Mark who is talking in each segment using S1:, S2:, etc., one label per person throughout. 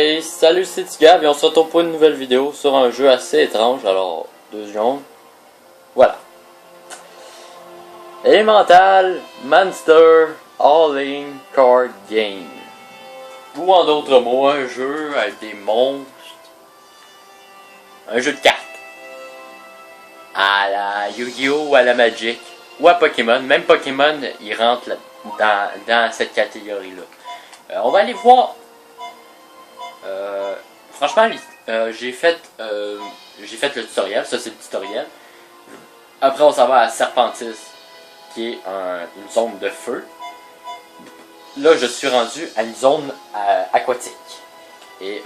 S1: Hey, salut, c'est Tigab et on se retrouve pour une nouvelle vidéo sur un jeu assez étrange. Alors, 2 secondes. Voilà. Elemental Monster All-In Card Game. Ou en d'autres mots, un jeu avec des monstres. Un jeu de cartes. À la Yu-Gi-Oh! Ou à la Magic. Ou à Pokémon. Même Pokémon, il rentre dans cette catégorie-là. On va aller voir. Franchement, j'ai fait le tutoriel. Ça, c'est le tutoriel. Après, on s'en va à Serpentis, qui est une zone de feu. Là, je suis rendu à une zone aquatique. Et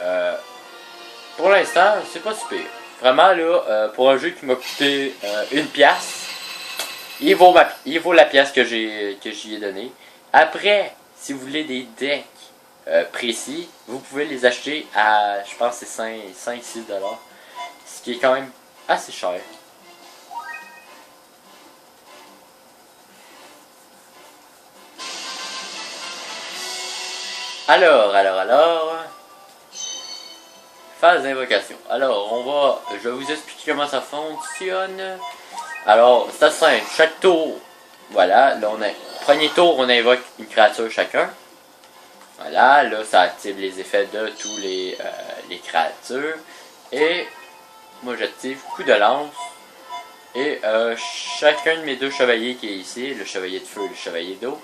S1: pour l'instant, c'est pas super. Vraiment, là, pour un jeu qui m'a coûté 1 pièce, il vaut la pièce que j'y ai donnée. Après, si vous voulez des decks précis, vous pouvez les acheter à, je pense, c'est 5-6$. Ce qui est quand même assez cher. Alors. Phase d'invocation. Alors, je vais vous expliquer comment ça fonctionne. Alors, c'est assez simple. Chaque tour, voilà, là premier tour, on invoque une créature chacun. Voilà, là, ça active les effets de tous les créatures. Et moi, j'active coup de lance. Et chacun de mes 2 chevaliers qui est ici, le chevalier de feu et le chevalier d'eau,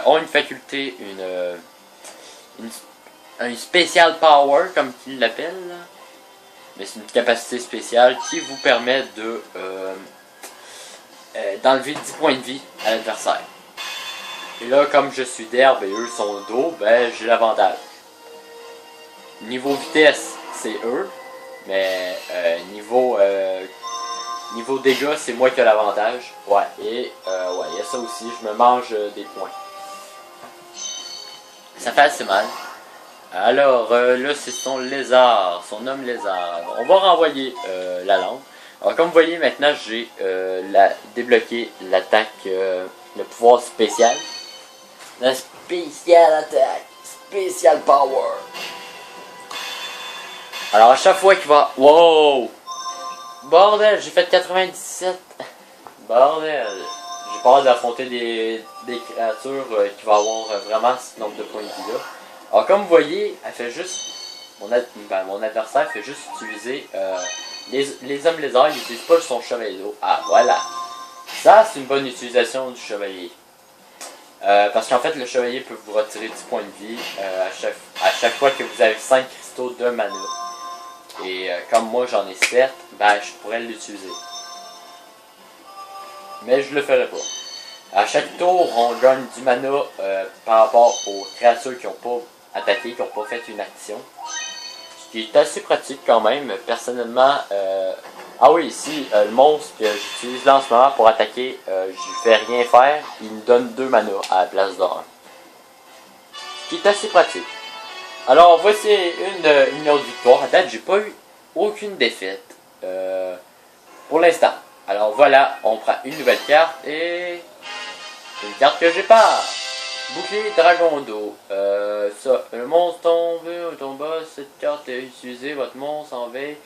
S1: ont une faculté, un special power, comme ils l'appellent. Mais c'est une capacité spéciale qui vous permet de d'enlever 10 points de vie à l'adversaire. Et là, comme je suis d'herbe et eux sont d'eau, ben j'ai l'avantage. Niveau vitesse, c'est eux. Mais niveau dégâts, c'est moi qui ai l'avantage. Ouais, et ouais, il y a ça aussi, je me mange des points. Ça fait assez mal. Alors, là, c'est son lézard, son homme lézard. On va renvoyer la lampe. Alors, comme vous voyez, maintenant, j'ai débloqué l'attaque, le pouvoir spécial. La spécial attaque, spécial power. Alors, à chaque fois qu'il va... Wow! Bordel, j'ai fait 97. Bordel. J'ai peur d'affronter des créatures qui vont avoir vraiment ce nombre de points de vie là. Alors, comme vous voyez, elle fait juste... Mon adversaire fait juste utiliser... les hommes lézards, ils n'utilisent pas son chevalier d'eau. Ah, voilà. Ça, c'est une bonne utilisation du chevalier. Parce qu'en fait, le chevalier peut vous retirer 10 points de vie à chaque fois que vous avez 5 cristaux de mana. Et comme moi, j'en ai 7, ben, je pourrais l'utiliser. Mais je le ferai pas. À chaque tour, on gagne du mana par rapport aux créatures qui n'ont pas attaqué, qui n'ont pas fait une action. Ce qui est assez pratique quand même. Personnellement, ah oui, ici, le monstre que j'utilise là en ce moment pour attaquer, je lui fais rien faire, il me donne 2 mana à la place de 1. Ce qui est assez pratique. Alors, voici une autre victoire. À date, j'ai pas eu aucune défaite pour l'instant. Alors voilà, on prend une nouvelle carte et une carte que j'ai pas. Bouclier dragon d'eau. Ça, le monstre tombe, cette carte est utilisée, votre monstre en veille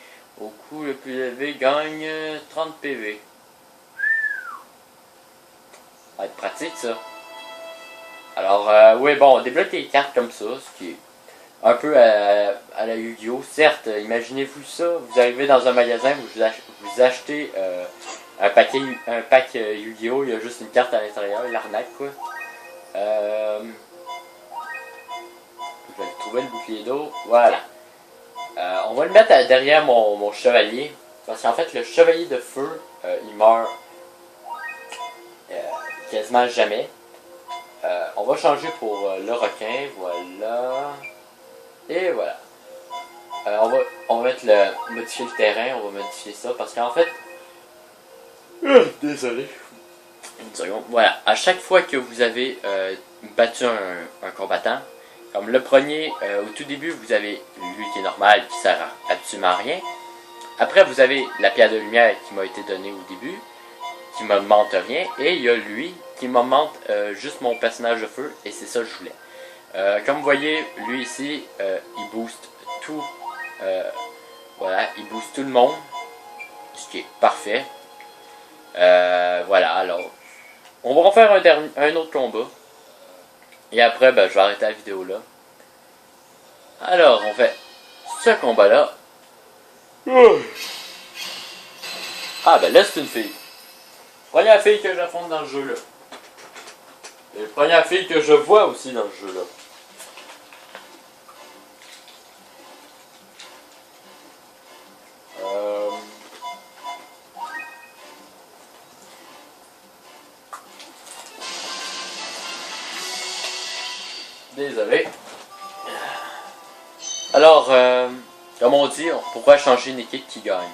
S1: au coup le plus élevé gagne 30 PV. Ça va être pratique ça. Alors, oui, bon, on débloque les cartes comme ça, ce qui est un peu à la Yu-Gi-Oh! Certes, imaginez-vous ça, vous arrivez dans un magasin, vous achetez un pack Yu-Gi-Oh! Il y a juste une carte à l'intérieur, l'arnaque quoi. Je vais trouver le bouclier d'eau, voilà. On va le mettre derrière mon chevalier, parce qu'en fait le chevalier de feu, il meurt quasiment jamais. On va changer pour le requin, voilà. Et voilà. On va modifier le terrain, on va modifier ça, parce qu'en fait... désolé. Une seconde. Voilà, à chaque fois que vous avez battu un combattant, comme le premier, au tout début, vous avez lui qui est normal, qui sert à absolument rien. Après, vous avez la pierre de lumière qui m'a été donnée au début, qui me montre rien. Et il y a lui qui me montre juste mon personnage de feu, et c'est ça que je voulais. Comme vous voyez, lui ici, il booste tout. Voilà, il booste tout le monde. Ce qui est parfait. Voilà, alors. On va refaire un autre combat. Et après, ben, je vais arrêter la vidéo là. Alors, on fait ce combat-là. Ah, ben là, c'est une fille. Première fille que j'affronte dans le jeu là. Et première fille que je vois aussi dans le jeu là. Désolé. Alors, comme on dit, on pourra changer une équipe qui gagne.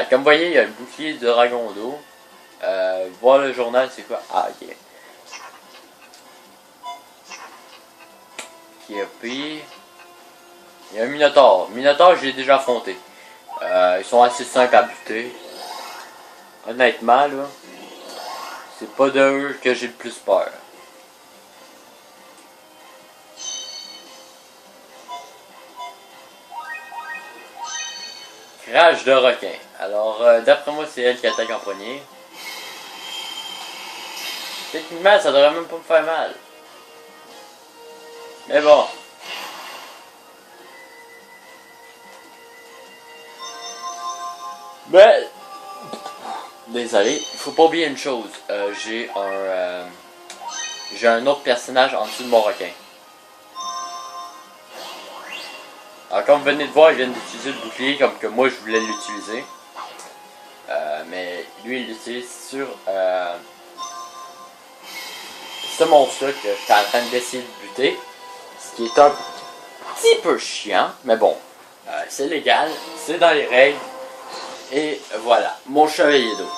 S1: Comme vous voyez, il y a le bouclier de Dragon d'eau. Voir le journal, c'est quoi? Ah, ok. Qui a pris. Il y a un Minotaur. Minotaur, j'ai déjà affronté. Ils sont assez simples à buter. Honnêtement, là, c'est pas d'eux que j'ai le plus peur. Rage de requin. Alors, d'après moi, c'est elle qui attaque en premier. Techniquement, ça devrait même pas me faire mal. Mais bon. Mais... Désolé, il faut pas oublier une chose. J'ai un autre personnage en dessous de mon requin. Alors comme vous venez de voir, il vient d'utiliser le bouclier comme que moi je voulais l'utiliser. Mais lui il l'utilise sur ce monstre-là que j'étais en train d'essayer de buter. Ce qui est un petit peu chiant, mais bon, c'est légal, c'est dans les règles. Et voilà, mon chevalier d'eau.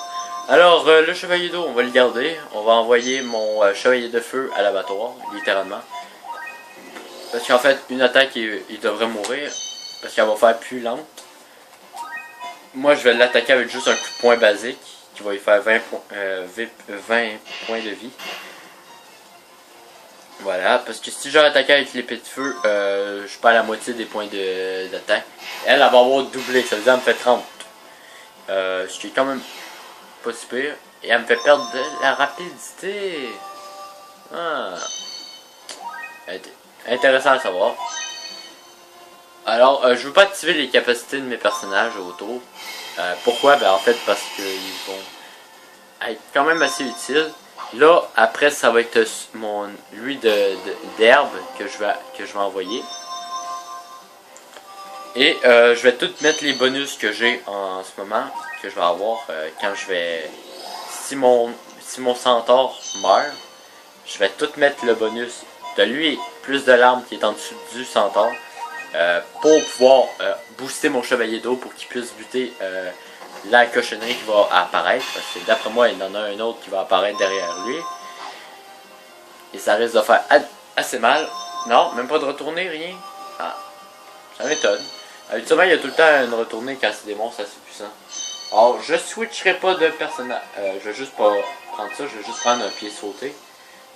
S1: Alors le chevalier d'eau, on va le garder. On va envoyer mon chevalier de feu à l'abattoir, littéralement. Parce qu'en fait, une attaque, il devrait mourir. Parce qu'elle va faire plus lente. Moi, je vais l'attaquer avec juste un coup de poing basique. Qui va lui faire 20 points de vie. Voilà. Parce que si j'aurais attaqué avec l'épée de feu, je perds la moitié des points d'attaque. Elle va avoir doublé. Ça veut dire qu'elle me fait 30. Ce qui est quand même pas si pire. Et elle me fait perdre de la rapidité. Ah. Intéressant à savoir. Alors, je veux pas activer les capacités de mes personnages autour. Pourquoi? Ben en fait parce qu'ils vont être quand même assez utiles. Là, après, ça va être mon l'huile d'herbe que je vais envoyer. Et je vais tout mettre les bonus que j'ai en ce moment, que je vais avoir quand je vais... Si mon centaure meurt, je vais tout mettre le bonus de lui, plus de l'arme qui est en dessous du centaure, pour pouvoir booster mon chevalier d'eau pour qu'il puisse buter la cochonnerie qui va apparaître. Parce que d'après moi, il y en a un autre qui va apparaître derrière lui. Et ça risque de faire assez mal. Non, même pas de retourner, rien. Ah, ça m'étonne. Habituellement, il y a tout le temps une retournée quand c'est des monstres assez puissants. Alors, je switcherai pas de personnage. Je vais juste pas prendre ça, je vais juste prendre un pied sauté.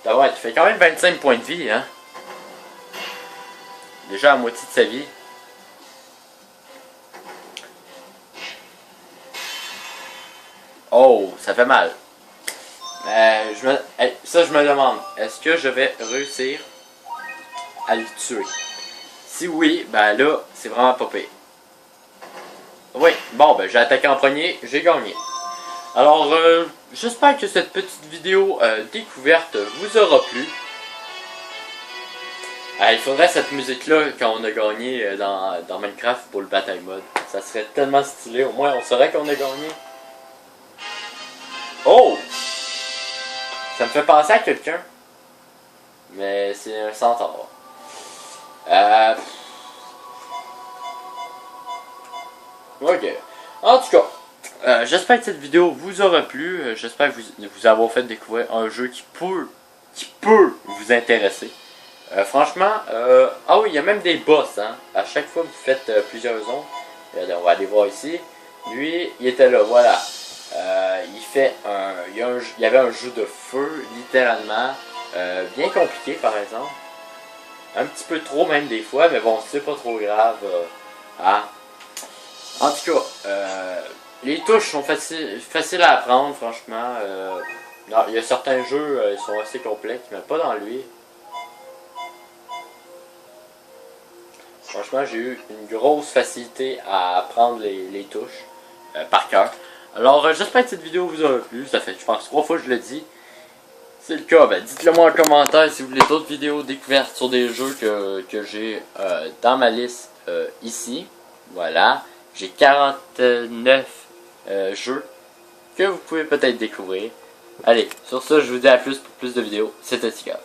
S1: Ouais, tu fais quand même 25 points de vie, hein. Déjà à moitié de sa vie. Oh, ça fait mal. Ça, je me demande, est-ce que je vais réussir à le tuer? Si oui, ben là, c'est vraiment pas pire. Oui, bon, ben j'ai attaqué en premier, j'ai gagné. Alors, j'espère que cette petite vidéo découverte vous aura plu. Il faudrait cette musique-là quand on a gagné dans Minecraft pour le Battle Mode. Ça serait tellement stylé, au moins on saurait qu'on a gagné. Oh! Ça me fait penser à quelqu'un. Mais c'est un centaure. Ok. En tout cas, j'espère que cette vidéo vous aura plu. J'espère que vous avoir fait découvrir un jeu qui peut vous intéresser. Franchement, ah oui, il y a même des boss, hein. À chaque fois que vous faites plusieurs zones, regardez, on va aller voir ici. Lui, il était là, voilà. Il y avait un jeu de feu, littéralement. Bien compliqué, par exemple. Un petit peu trop même des fois, mais bon, c'est pas trop grave. Hein? En tout cas, les touches sont faciles à apprendre, franchement. Non, il y a certains jeux, ils sont assez complexes, mais pas dans lui. Franchement, j'ai eu une grosse facilité à apprendre les touches par cœur. Alors, j'espère que cette vidéo vous aura plu. Ça fait, je pense, 3 fois que je le dis. Si c'est le cas, ben, dites-le moi en commentaire si vous voulez d'autres vidéos découvertes sur des jeux que j'ai dans ma liste ici. Voilà. J'ai 49 jeux que vous pouvez peut-être découvrir. Allez, sur ça, je vous dis à plus pour plus de vidéos. C'était Tika.